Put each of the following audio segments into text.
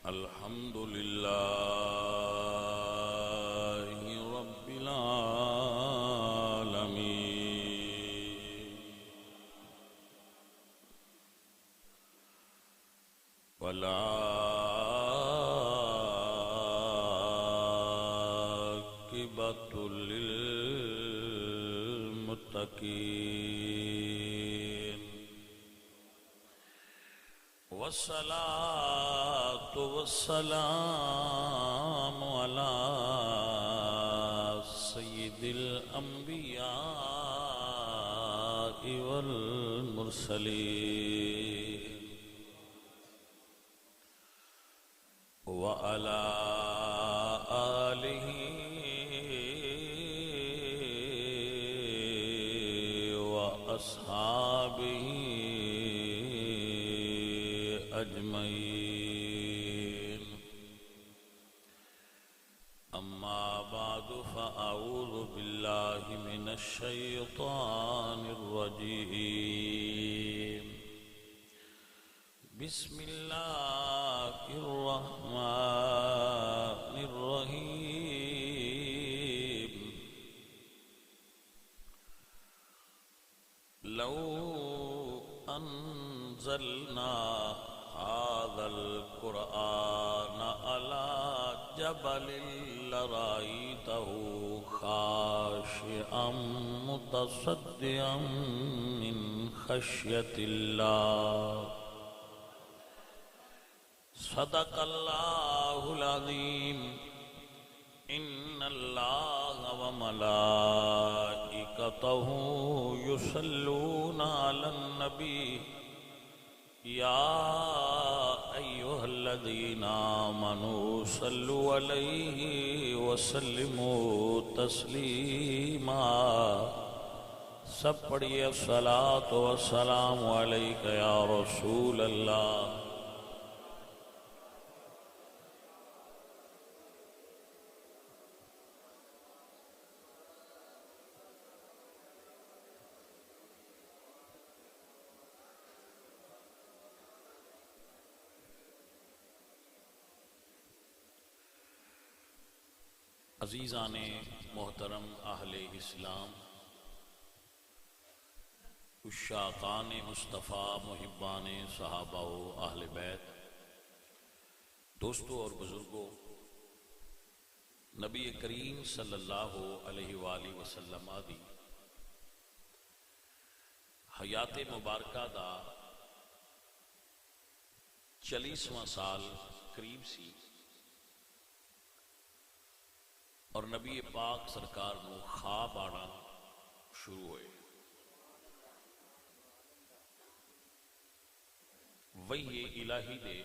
الحمد لله رب العالمين والعاقبة للمتقين والصلاة والسلام على سيد الأنبياء والمرسلين وعلى آله وأصحابه أجمعين. أما بعد فأعوذ بالله من الشيطان الرجيم. بسم الله الرحمن الرحيم. لو أنزلنا هذا القرآن على جبل لرأيته خاشعا متصدعا من خشية الله. صدق الله العظيم. إن الله وملائكته يصلون على النبي يا أيها الذين آمنوا صلوا عليه وسلموا تسليما. سب پڑھیے الصلاۃ والسلام علیک یا رسول اللہ. عزیزان محترم اہل اسلام، عشاقان مصطفیٰ، محبان صحابہ و اہل بیت، دوستوں اور بزرگوں، نبی کریم صلی اللہ علیہ وآلہ وسلم دی حیات مبارکہ دا 40واں سال قریب سی اور نبی پاک سرکار نو خواب آنا شروع ہوئے. وحی الہی دے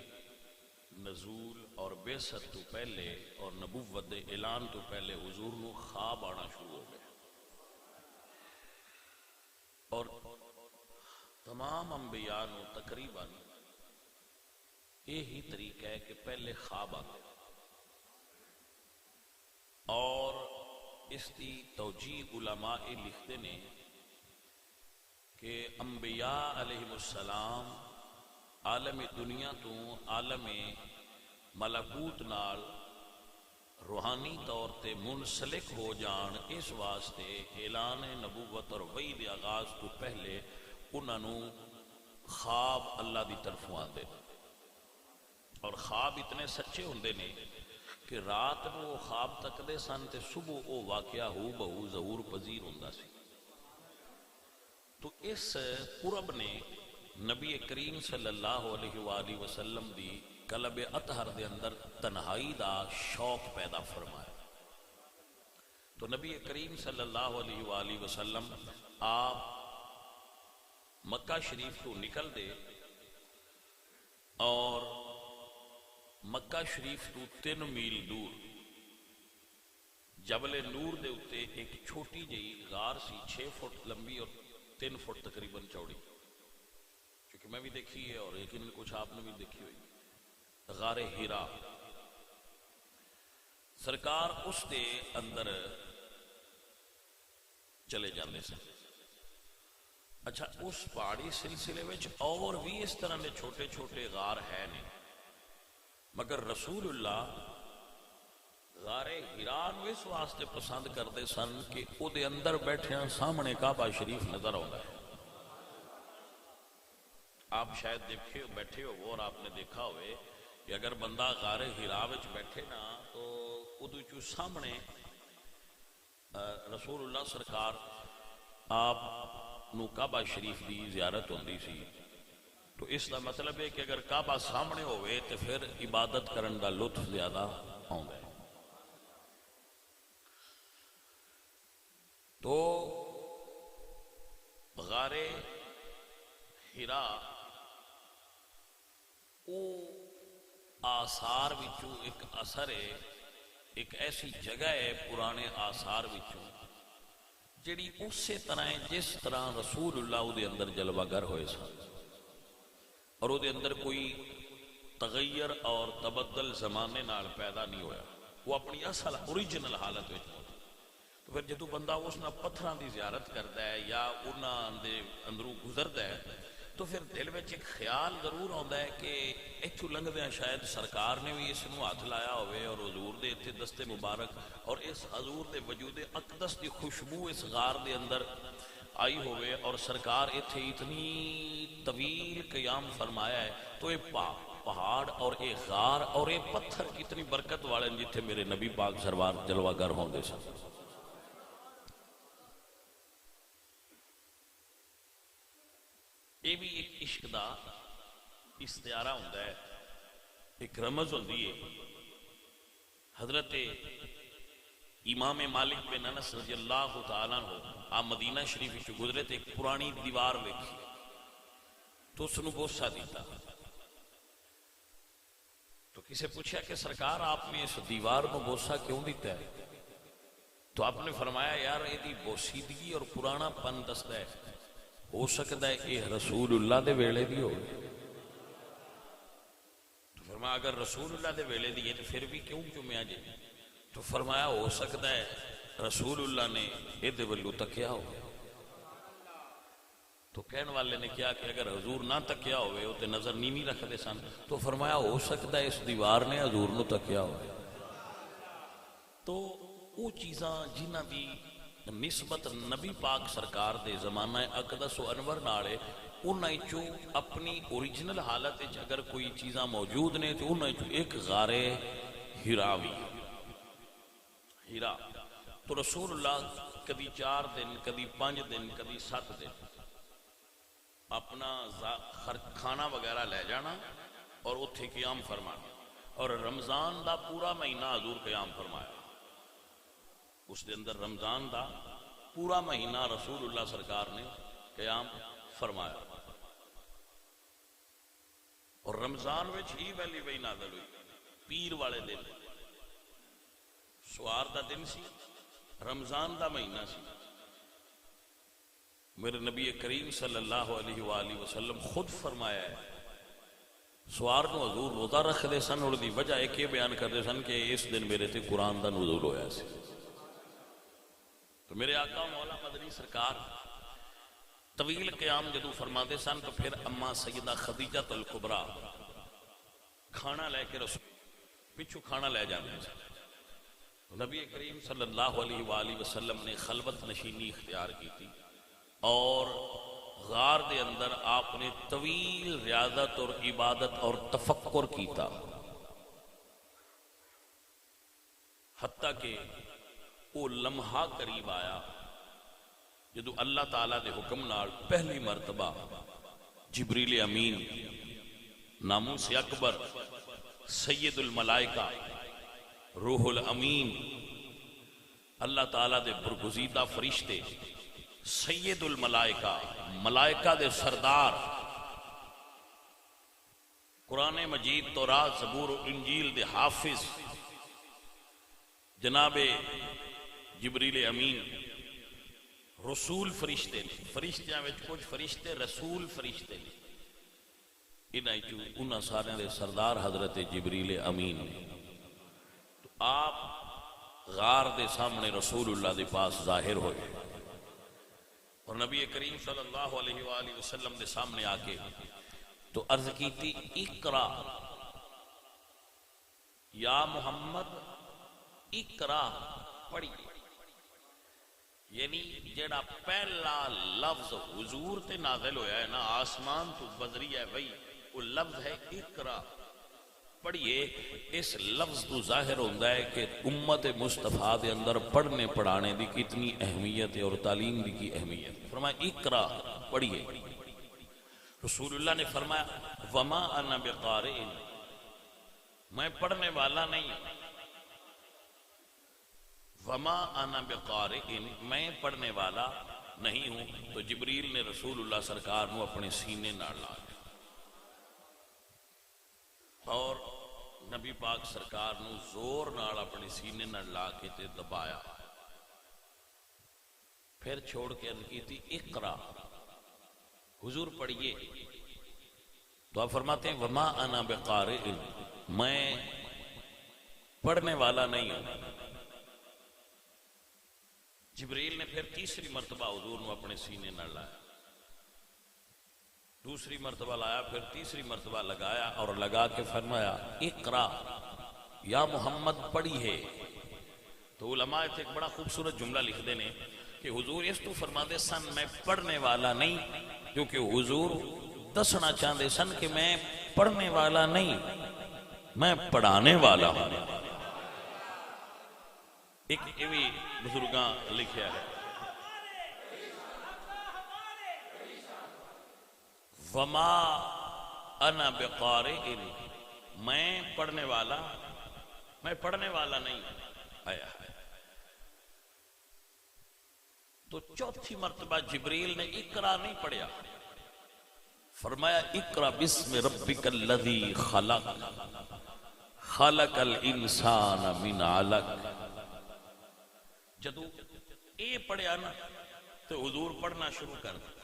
نزول اور بعثت تو پہلے اور نبوت دے اعلان تو پہلے حضور نو خواب آنا شروع ہو گئے. اور تمام انبیاء نو تقریباً یہی طریقہ ہے کہ پہلے خواب آتے اور اس کی توجیہ علماء لکھتے نے کہ انبیاء علیہ السلام عالم دنیا تو عالم ملکوت نال روحانی طور تے منسلک ہو جان، اس واسطے اعلان نبوت اور وحی دے آغاز تو پہلے انہاں نو خواب اللہ دی طرفوں آتے اور خواب اتنے سچے ہوندے نے کہ رات کو وہ خواب تکدے سن تے صبح وہ واقعہ ہو بہو ظہور پذیر ہوندا سی. تو اس قرب نے نبی کریم صلی اللہ علیہ وآلہ وسلم دی قلب اطہر دے اندر تنہائی دا شوق پیدا فرمایا. تو نبی کریم صلی اللہ علیہ وآلہ وسلم آپ مکہ شریف کو نکل دے اور مکہ شریف تو 3 میل دور جبل نور دے اتے ایک چھوٹی جئی غار سی، 6 فٹ لمبی اور 3 فٹ تقریباً چوڑی، کیونکہ میں بھی دیکھی ہے اور یقیناً کچھ آپ نے بھی دیکھی ہوئی. غار ہیرا سرکار اس دے اندر چلے جاندے سن. اچھا اس پہاڑی سلسلے وچ اور بھی اس طرح دے چھوٹے چھوٹے غار ہے نے مگر رسول اللہ غار ہراء نو اس واسطے پسند کرتے سن کہ او دے اندر بیٹھے سامنے کعبہ شریف نظر آتا ہے. آپ شاید دیکھے بیٹھے ہو اور آپ نے دیکھا ہوئے کہ اگر بندہ غار ہراء وچ بیٹھے نا تو ادو چو سامنے رسول اللہ سرکار آپ نو کعبہ شریف دی زیارت ہوندی سی. تو اس کا مطلب ہے کہ اگر کعبہ سامنے ہوئے تو پھر عبادت کرن دا لطف زیادہ آؤں ہے. تو غار ہراء او آثار وچوں ایک اثر ہے، ایک ایسی جگہ ہے پرانے آثار وچوں جڑی اسی طرح ہے جس طرح رسول اللہ دے اندر جلوہ گر ہوئے سن، اور وہ دے اندر کوئی تغیر اور تبدل زمانے نال پیدا نہیں ہویا، وہ اپنی اصل اوریجنل حالت میں. تو پھر جدو بندہ اس نہ پتھراں دی زیارت کرتا ہے یا انہاں دے اندروں گزرتا ہے تو پھر دل میں ایک خیال ضرور آتا ہے کہ ایتھوں لنگدیاں شاید سرکار نے بھی اس نو ہاتھ لایا ہوئے اور حضور دے اتنے دستے مبارک اور اس حضور دے وجود اقدس دی خوشبو اس غار دے اندر آئی ہوئے اور سرکار اتھے اتنی طویل قیام فرمایا ہے. تو یہ پہاڑ اور یہ غار اور یہ پتھر کتنی برکت والے ہیں جتھے میرے نبی پاک سرور جلوہ گر ہوں دے سن. یہ بھی ایک عشق دا استعارہ ہوتا ہے، ایک رمز ہوتی ہے. حضرت امام مالک بن انس رضی اللہ تعالیٰ عنہ آپ مدینہ شریف سے گزرے تھے، ایک پرانی دیوار ویکھی تو اس نے بوسہ دیتا. تو کسی پوچھا کہ سرکار آپ نے اس دیوار کو بوسہ کیوں دیتا ہے؟ تو آپ نے فرمایا یار یہ بوسیدگی اور پرانا پن دستا ہے، ہو سکتا ہے یہ رسول اللہ دے ویلے دی ہو. تو فرمایا اگر رسول اللہ دے ویلے دی ہے تو پھر بھی کیوں چومیا جی؟ تو فرمایا ہو سکتا ہے رسول اللہ نے یہ دے ولو تکیا ہو. تو کہنے والے نے کیا کہ اگر حضور نہ تکیا ہوئے وہ تے نظر نہیں رکھتے سن. تو فرمایا ہو سکتا ہے اس دیوار نے حضور نو تکیا ہو. تو وہ چیزاں جنہ دی نسبت نبی پاک سرکار دے زمانہ اقدس و انور نالے انہاں چو اپنی اوریجنل حالت اگر کوئی چیزاں موجود نے تو انہاں چو ایک غار ہراء بھی ہراء. تو رسول اللہ کبھی 4 دن کبھی 5 دن کبھی 7 دن اپنا کھانا وغیرہ لے جانا اور اتھے قیام فرمانا، اور رمضان دا پورا مہینہ حضور قیام فرمایا. اس دے اندر رمضان دا پورا مہینہ رسول اللہ سرکار نے قیام فرمایا. اور رمضان وچ ہی ویلی وی نازل ہوئی، پیر والے دن سوار دا دن سی، رمضان دا مہینہ سی. میرے نبی کریم صلی اللہ علیہ وآلہ وسلم خود فرمایا ہے سوار نو حضور روزہ رکھ دے سن اور دی وجہ ایک یہ بیان کر دے سن کہ اس دن میرے تے قرآن دا نزول ہویا سی. تو میرے آقا مولا مدنی سرکار طویل قیام جدو فرماتے سن تو پھر اما سیدہ خدیجہ الکبریٰ کھانا لے کے رسول پچھو کھانا لے جانے سے. نبی کریم صلی اللہ علیہ وآلہ وسلم نے خلوت نشینی اختیار کی تھی اور غار دے اندر آپ نے طویل ریاضت اور عبادت اور تفکر کیتا، حتیٰ کہ وہ لمحہ قریب آیا جدو اللہ تعالیٰ دے حکم نال پہلی مرتبہ جبریل امین ناموس اکبر سید الملائکہ روح الامین اللہ تعالیٰ دے برگزیدہ فرشتے سید الملائکہ ملائکہ دے سردار قرآن مجید تورات زبور و انجیل دے حافظ جناب جبریل امین رسول فرشتے نے، فرشتیاں وچ کچھ فرشتے رسول فرشتے نے، انہاں سارے دے سردار حضرت جبریل امین نے. تو آپ غار دے سامنے رسول اللہ دے پاس ظاہر ہوئے اور نبی کریم صلی اللہ علیہ وآلہ وسلم دے سامنے آ کے تو عرض کی تھی اقرا یا محمد اقرا پڑھیے، یعنی جڑا پہلا لفظ حضور تے نازل ہویا ہے نا، آسمان تو بدری ہے بھئی، وہ لفظ ہے اقرا پڑھیے۔ اس لفظ تو ظاہر ہوتا ہے کہ امت مصطفیٰ دے اندر پڑھنے پڑھانے دی کتنی اہمیت ہے اور تعلیم دی کی اہمیت ہے۔ فرمایا اقرا پڑھیے۔ رسول اللہ نے فرمایا وما انا بقارئ، میں پڑھنے والا نہیں ہوں، وما انا بقارئ، میں پڑھنے والا نہیں ہوں۔ تو جبریل نے رسول اللہ سرکار نو اپنے سینے نال لا کے اور نبی پاک سرکار نو زور نال اپنے سینے نال لا کے تے دبایا، پھر چھوڑ کے ان کی تھی اقرا، حضور پڑھیے۔ تو آپ فرماتے ہیں وما انا بقارئ، میں پڑھنے والا نہیں ہوں۔ جبریل نے پھر تیسری مرتبہ حضور نو اپنے سینے نہ لایا، دوسری مرتبہ لایا، پھر تیسری مرتبہ لگایا اور لگا کے فرمایا اقرا یا محمد پڑھیے۔ تو علماء ایک بڑا خوبصورت جملہ لکھ دینے کہ حضور اس تو فرما دے سن میں پڑھنے والا نہیں، کیونکہ حضور دسنا چاہتے سن کہ میں پڑھنے والا نہیں، میں پڑھانے والا ہوں۔ ایک ایوی بزرگاں لکھیا ہے وما انا بقارئ، میں پڑھنے والا نہیں آیا ہے۔ تو چوتھی مرتبہ جبریل نے اقرا نہیں پڑھیا، فرمایا اقرا بسم ربک الذی خلق، خلق الانسان من علق۔ جدو اے پڑھیا نا تو حضور پڑھنا شروع کر دیا،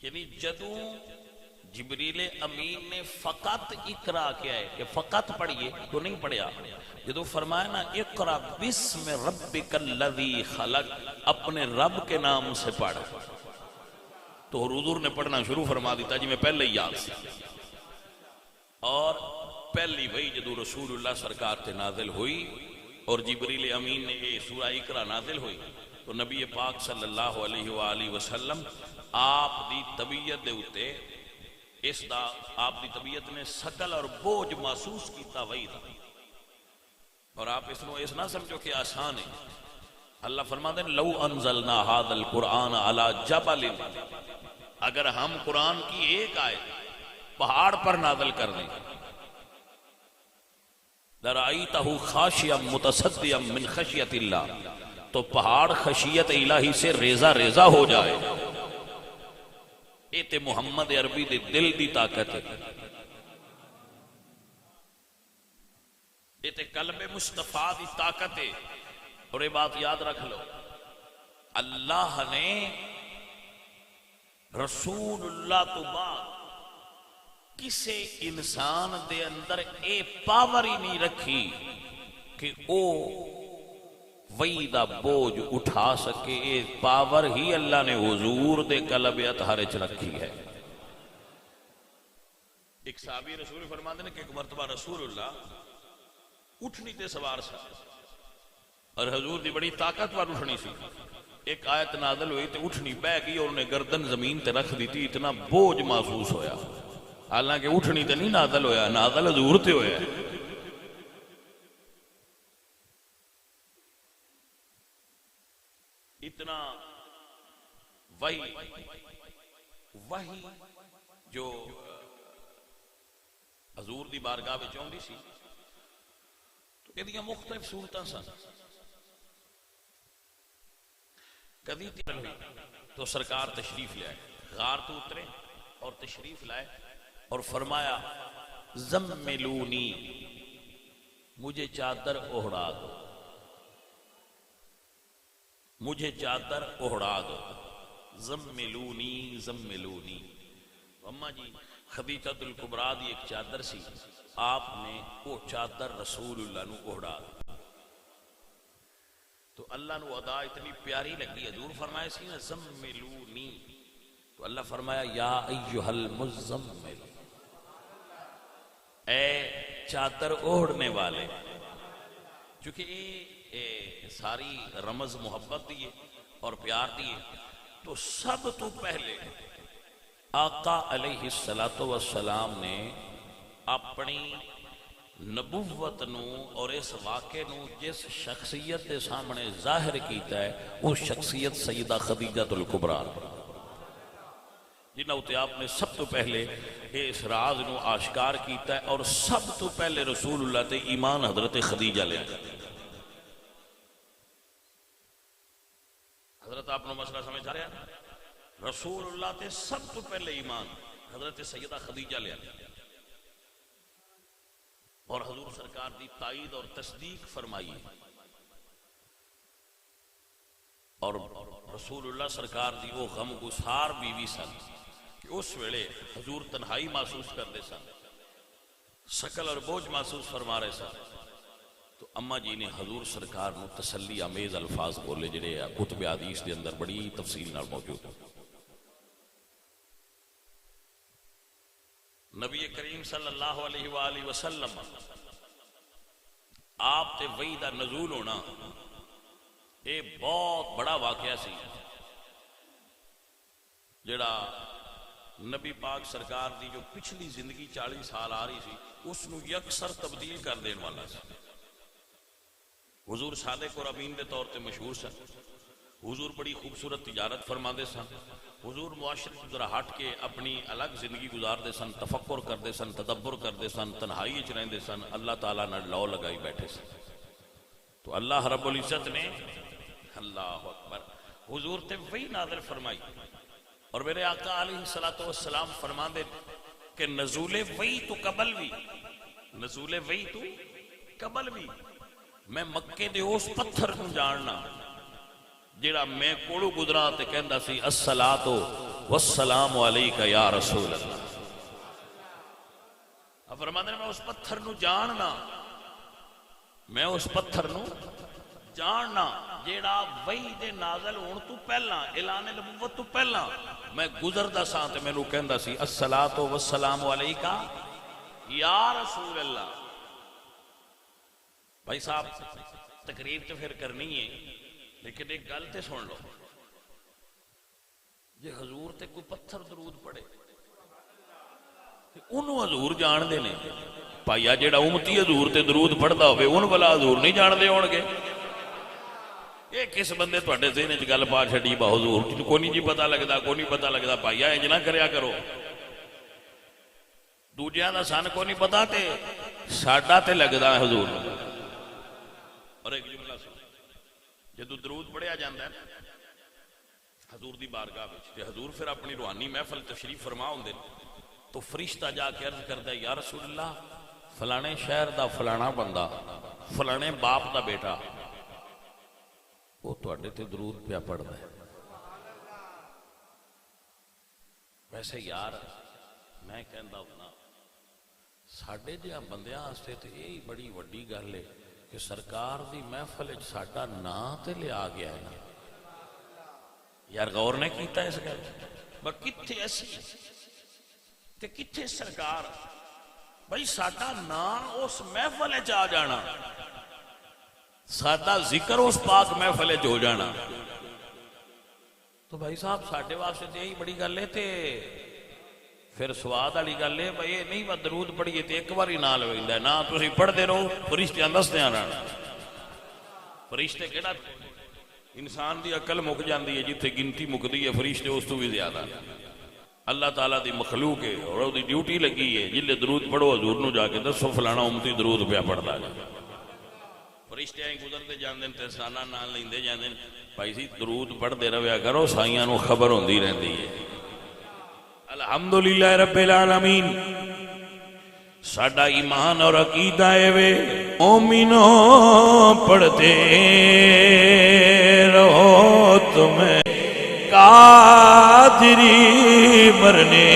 یعنی جدو جبریل امین نے فقط اقرا کیا ہے کہ فقط پڑھیے تو نہیں پڑھیا، جدو فرمایا نا اقرا بسم ربک الذی خلق، اپنے رب کے نام سے پڑھ، تو حضور نے پڑھنا شروع فرما دیتا جی میں پہلے ہی یاد سے۔ اور پہلی وحی جدو رسول اللہ سرکار تے نازل ہوئی اور جبریل امین نے یہ سورہ اقرا نازل ہوئی تو نبی پاک صلی اللہ علیہ وآلہ وسلم آپ دی طبیعت دے اتے اس دا آپ دی طبیعت نے ثقل اور بوجھ محسوس کیتا وہی دا، اور آپ اس نو اس نہ سمجھو کہ آسان ہے۔ اللہ فرماتے ہیں لو انزلنا هذا القرآن على جبل، اگر ہم قرآن کی ایک آیت پہاڑ پر نازل کر دیں لرأیتہ خاشعا متصدعا من خشیت اللہ، تو پہاڑ خشیت الہی سے ریزہ ریزہ ہو جائے۔ اے تے محمد عربی دے دل دی طاقت ہے، اے تے قلب مصطفیٰ دی طاقت ہے۔ اور یہ بات یاد رکھ لو، اللہ نے رسول اللہ تو بعد کسے انسان دے اندر اے پاور ہی نہیں رکھی کہ او وہی دا بوجھ اٹھا سکے، اے پاور ہی اللہ نے حضور دے قلب اطہر چ رکھی ہے۔ ایک صحابی رسول فرماتے ہیں کہ ایک مرتبہ رسول اللہ اٹھنی تے سوار سا اور حضور دی بڑی طاقت وار اٹھنی سی، ایک آیت نازل ہوئی تے اٹھنی بہ گئی اور انہیں گردن زمین تے رکھ دی تھی، اتنا بوجھ محسوس ہویا، حالانکہ اٹھنی تے نہیں نازل ہویا، نازل حضور تے ہویا ہے۔ اتنا وحی جو حضور دی بارگاہ میں چاہتی سی تو یہ مختلف صورتاں سن۔ کبھی تیل ہوئی تو سرکار تشریف لائے، غار تو اترے اور تشریف لائے اور فرمایا زملونی، مجھے چادر اوڑھا دو، مجھے چادر اوڑھا دو، زملونی زملونی۔ اما جی خدیجۃ الکبریٰ دی ایک چادر سی، آپ نے وہ چادر رسول اللہ نو اوڑھا دی تو اللہ نو ادا اتنی پیاری لگی، حضور فرمائے سی نا زملونی، تو اللہ فرمایا یا ایھا المزمل، اے چادر اوڑھنے والے، چونکہ یہ ساری رمز محبت دیئے اور پیار دیئے، تو سب تو پہلے آقا علیہ السلام نے اپنی نبوت نو اور اس واقعے نو جس شخصیت کے سامنے ظاہر کیتا ہے، وہ شخصیت سیدہ خدیجہ الکبریٰ، جنہوں تے آپ نے سب تو پہلے اس راز نو آشکار کیتا ہے، اور سب تو پہلے رسول اللہ تے ایمان حضرت خدیجہ لے آیا۔ حضرت آپ نے مسئلہ سمجھ آ رہا ہے؟ رسول اللہ تے سب تو پہلے ایمان حضرت سیدہ خدیجہ لے آیا، اور حضور سرکار دی تائید اور تصدیق فرمائی، اور رسول اللہ سرکار دی وہ غم گسار بیوی سن کہ اس ویلے حضور تنہائی محسوس کرتے سن، شکل اور بوجھ محسوس فرما رہے سن، تو اماں جی نے حضور سرکار نو تسلی آمیز الفاظ بولے جڑے کتب حدیث دے اندر بڑی تفصیل نال موجود ہیں۔ نبی کریم صلی اللہ علیہ وآلہ وسلم آپ تے وحی دا نزول ہونا یہ بہت بڑا واقعہ سی، جڑا نبی پاک سرکار دی جو پچھلی زندگی 40 سال آ رہی سی اس نو یکسر تبدیل کر دین والا سی۔ حضور صادق اور امین دے طور تے مشہور سن، حضور بڑی خوبصورت تجارت فرما دے سن، حضور معاشرے سے ذرا ہٹ کے اپنی الگ زندگی گزار دے سن، تفکر کر دے سن، تدبر کر دے سن، تنہائی وچ رہندے سن، اللہ تعالیٰ نے لو لگائی بیٹھے سن۔ تو اللہ رب العزت نے اللہ اکبر حضور تے وہی نازل فرمائی، اور میرے آقا علیہ السلام فرما دے کہ نزول وحی تو قبل بھی، نزول وحی تو قبل بھی میں مکے دے اس پتھر کو جاننا جڑا میں کوڑو گزرا تے کہندا سی الصلاۃ والسلام علیک یا رسول اللہ۔ اب فرماتے ہیں میں اس پتھر نو جاننا، میں اس پتھر نو جاننا جیڑا وحی دے نازل ہون تو پہلا، اعلان نبوت تو پہلا میں گزردا ساں تے مینوں کہندا سی الصلاۃ والسلام علیک یا رسول اللہ۔ بھائی صاحب تقریر تو پھر کرنی ہے، لیکن ایک گل تے سن لو، جے حضور تے کوئی پتھر درود پڑے انہوں حضور جان دے نے، پائیا جیڑا امتی حضور تے درود پڑھدا ہوئے ان والا حضور نہیں جان دے ہون گے۔ یہ کس بندے تواڈے ذہن وچ گل پا چھڈی با حضور کو نہیں جی پتہ لگدا، کو نہیں پتہ لگدا، پائیا انج نہ کریا کرو، دوجیاں دا سن کو نہیں پتہ تے ساڈا تے لگدا حضور۔ اور ایک جملہ سن، جدو درود پڑھیا جاندہ ہے حضور دی بارگاہ وچ تے حضور پھر اپنی روحانی محفل تشریف فرما ہوندے تو فرشتہ جا کے عرض کردا ہے یا رسول اللہ فلانے شہر دا فلانا بندہ فلانے باپ دا بیٹا وہ تواڈے تے درود پیا پڑھدا ہے۔ ویسے یار میں کہندا ہونا ساڈے جہاں بندیاں واسطے تے یہی بڑی وڈی گل ہے کہ سرکار دی محفل وچ ساڈا نام تے لیا گیا ہے نا۔ یار غور نے کیتا اس گل بس کتھے اسی تے کتھے سرکار، بھائی ساڈا نام اس محفل وچ آ جانا، ساڈا ذکر اس پاک محفل وچ ہو جانا، تو بھائی صاحب ساڈے واسطے تے یہی بڑی گل ہے۔ تے پھر سواد والی گل ہے بھائی یہ نہیں درود پڑھیے تے ایک بار ہی نہ لویندا ہے، نہ تسی پڑھدے رہو فرشتیاں دسدیاں رہنا۔ فرشتے کہڑا انسان دی عقل مک جاندی ہے جتھے گنتی مکدی ہے، فرشتے اس تو بھی زیادہ اللہ تعالیٰ دی مخلوق ہے اور دی ڈیوٹی لگی ہے، جلے درود پڑھو حضور نو جا کے دسو فلانا امتی درود پیا پڑھدا ہے۔ فرشتے آئیں گزرتے جاندے تے سانہ نال لیندے جاندے، بھائی سی درود پڑھدے رہیا کرو سائیاں نو خبر ہوندی رہندی ہے۔ الحمدللہ رب العالمین ساڈا ایمان اور عقیدہ ہے وے مومنوں پڑھتے رہو تمہیں قادری مرنے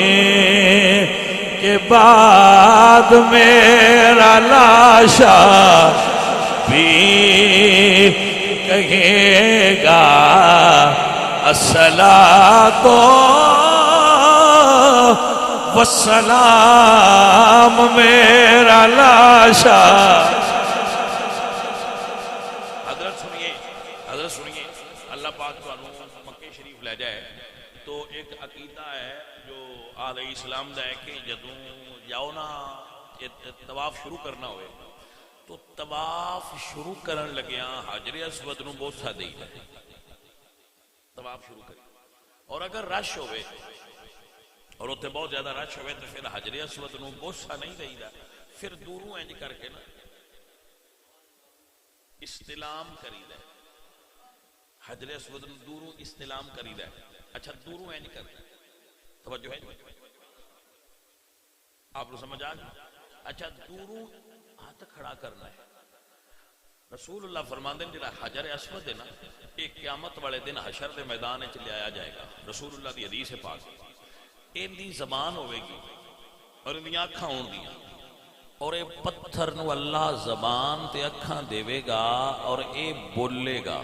کے بعد میرا لاشا بھی کہے گا الصلاۃ والسلام میرا تماشا. حضرت سنیے اللہ پاک تو مکے شریف لے جائے تو ایک عقیدہ ہے جو علیہ السلام دا ہے کہ جدوں جاؤ نا طواف شروع کرنا ہوئے تو طواف شروع کرن لگیاں حجر اسود نو بوسا دئی طواف شروع کری. اور اگر رش ہوئے اور اتنے بہت زیادہ رش ہوئے تو پھر حجر اسود نو بوسا نہیں دئی دا, پھر دوروں انج کر کے نا استلام کری دا. حجر اسود نو دوروں استلام کری دا. اچھا دوروں انج کر توجہ ہے آپ کو سمجھ آ گئی. اچھا دوروں ہاتھ کھڑا کرنا ہے. رسول اللہ فرماندے ہیں جڑا حجر اسود ہے نا ایک قیامت والے دن حشر دے میدان وچ لے آیا جائے گا. رسول اللہ دی حدیث ہے پاک. ان دی زبان ہوے گی اور ان دی اکھاں ہون گیاں اور اے پتھر نو اللہ زبان تے اکھاں دے گا اور اے بولے گا.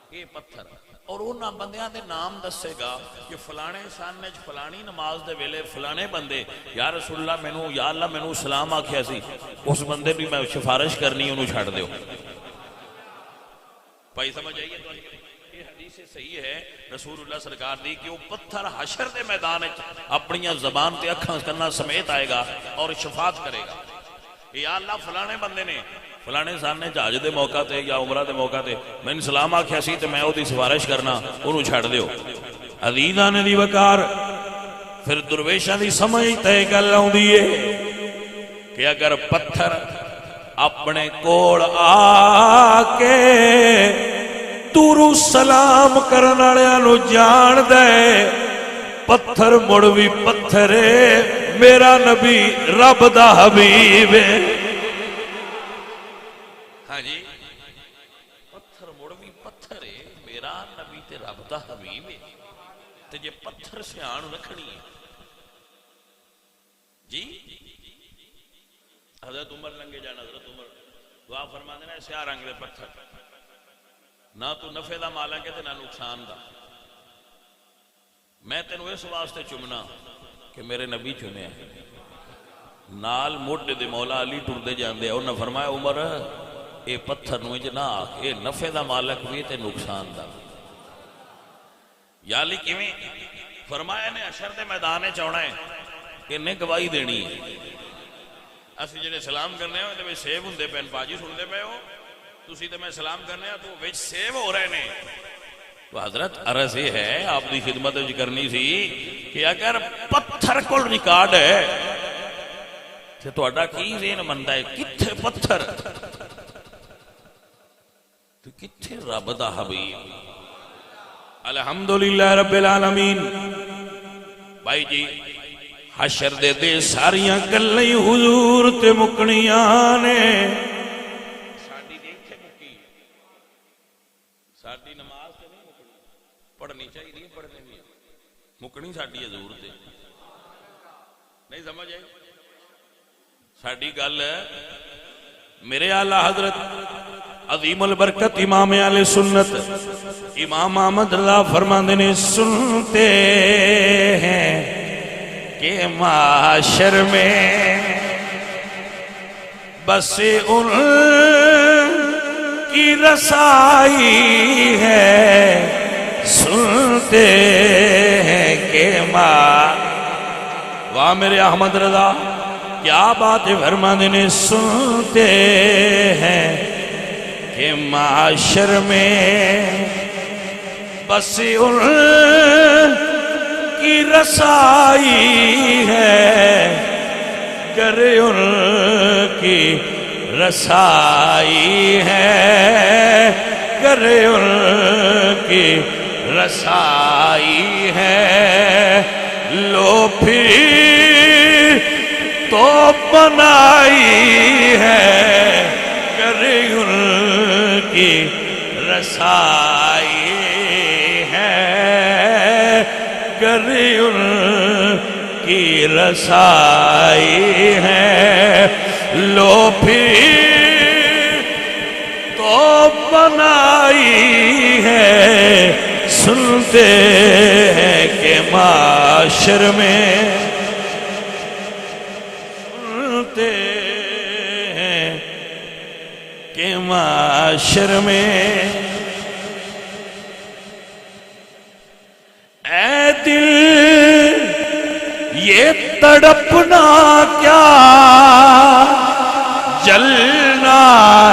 اے پتھر اور انہاں بندیاں دے نام دسے گا کہ فلانے سن وچ فلانی نماز دے ویلے فلانے بندے یا رسول اللہ مینوں یا اللہ مینوں سلام آکھیا سی اس بندے بھی میں سفارش کرنی انہوں چھڑ دیو. بھائی سمجھ آئیے تو یہ حدیث صحیح ہے رسول اللہ سرکار دی کہ وہ پتھر حشر دے میدان اپنی زبان تے اکھاں کرنا سمیت آئے گا اور شفاعت کرے گا. یا اللہ فلانے بندے نے فلانے سان نے جہاز دے موقع تے یا عمرہ دے موقع تے میں نے سلام آکھیا سی تے میں او دی سفارش کرنا انہوں چھڑ دیو. عزیزاں دی وقار پھر درویشاں دی سمجھ تے گل آوندی ہے کہ اگر پتھر اپنے کوڑ آ کے دوروں سلام کرن والےاں نو جان دے پتھر مڑ وی پتھر ہے میرا نبی رب دا حبیب ہے. ہاں جی پتھر مڑ وی پتھر ہے میرا نبی تے رب دا حبیب ہے. تے جے پتھر سیاں رکھنی ہے جی حضرت عمر لنگے جانا. حضرت عمر دعا فرما دینا سیاہ رنگ دے پتھر نہ تو نفع دا مالک ہے تے نہ نقصان دا. میں تینوں اس واسطے چمنا کہ میرے نبی چنے ہیں نال موڈے دے مولا علی ٹردے جاندے. انہاں فرمایا عمر اے پتھر نو اج نہ اے نفع دا مالک بھی تے نقصان دا. یا علی کیویں فرمایا نے حشر دے میدان وچ آونا ہے انہیں گواہی دینی ہے. اسی جڑے سلام کرنے ہو تے سیب ہوندے پے باجی سنتے پے ہو تسی تے میں سلام کرنے تو وچ سیب ہو رہے نے. تو حضرت عرض یہ ہے آپ دی خدمت کرنی سی کہ اگر پتھر کو ریکارڈ ہے تو تہاڈا کی ذہن مندا ہے کتھے پتھر تو کتھے رب دا حبیب. الحمدللہ رب العالمین. بھائی جی حشر دے ساریاں گلاں حضور تے مکنیاں نے. ساڈی تے ایتھے مکی ساڈی نماز تے نہیں مکنی پڑھنی چاہیے پڑھنے بھی مکنی ساڈی حضور تے نہیں سمجھ آئی. ساڈی گل میرے اعلی حضرت عظیم البرکت امام اہل سنت امام احمد رضا فرماندے نے سنتے ہیں کہ معاشر میں بس ان کی رسائی ہے سنتے ہیں کہ واہ میرے احمد رضا کیا بات فرماندے نے سنتے ہیں کہ معاشر میں بس ان کی رسائی ہے گر ان کی رسائی ہے گر ان کی رسائی ہے لو پھر تو بنائی ہے گر ان کی رسائی ہے گر ان کی رسائی ہے لو پھر تو بنائی ہے سنتے ہیں کہ معاشر میں سنتے کہ معاشر میں اے دل یہ تڑپنا کیا جلنا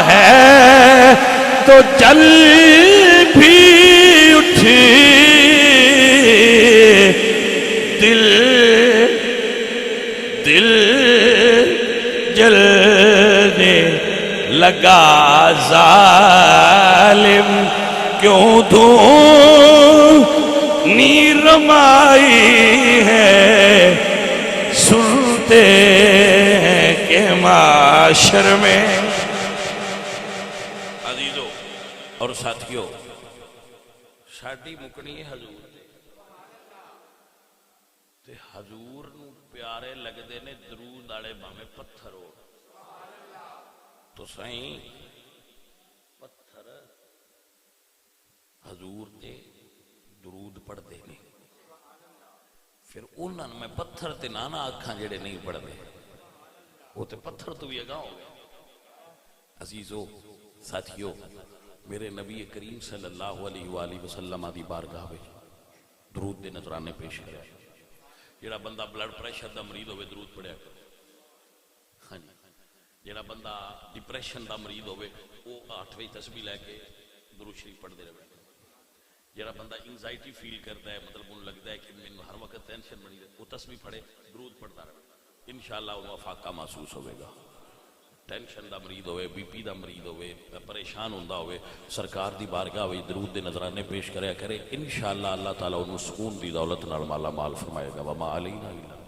ہے تو جل بھی اٹھ دل دل جلنے لگا ظالم کیوں دھونی رمائی ہے سنتے ہیں کہ معاشر میں عزیزو اور ساتھیو ساڈی مکنی ہے حضور تے حضور نو پیارے لگدے نے درود والے بھاویں پتھر ہو تو سائیں پتھر حضور دے درود پڑھ دے نہیں پھر انہاں میں پتھر تے نانا آکھاں جڑے نہیں پڑھ دے وہ تے پتھر تو بھی اگاں ہو گئے عزیزو ساتھیو میرے نبی کریم صلی اللہ علیہ وآلہ وسلم دی بارگاہ وچ درود دے نذرانے پیش کرے جڑا بندہ بلڈ پریشر دا مریض ہوئے درود پڑھیا کرے ہاں جی جڑا بندہ ڈپریشن دا مریض ہوئے وہ 8ویں تسبیح لے کے درود شریف پڑھ دے رہے جڑا بندہ انگزائٹی فیل کرتا ہے مطلب انہوں لگتا ہے کہ میں ہر وقت ٹینشن بنی ہے وہ تسبیح پڑھے درود پڑھتا رہے انشاءاللہ انہوں افاقہ محسوس ہوئے گا ٹینشن دا مریض ہوئے بی پی دا مریض ہوئے پریشان ہوندہ ہوئے سرکار دی بارگاہ ہوئی درود دے نظرانے پیش کرے انشاءاللہ اللہ تعالیٰ انہوں سکون دی دولت نال مالا مال فرمائے گا وما علینا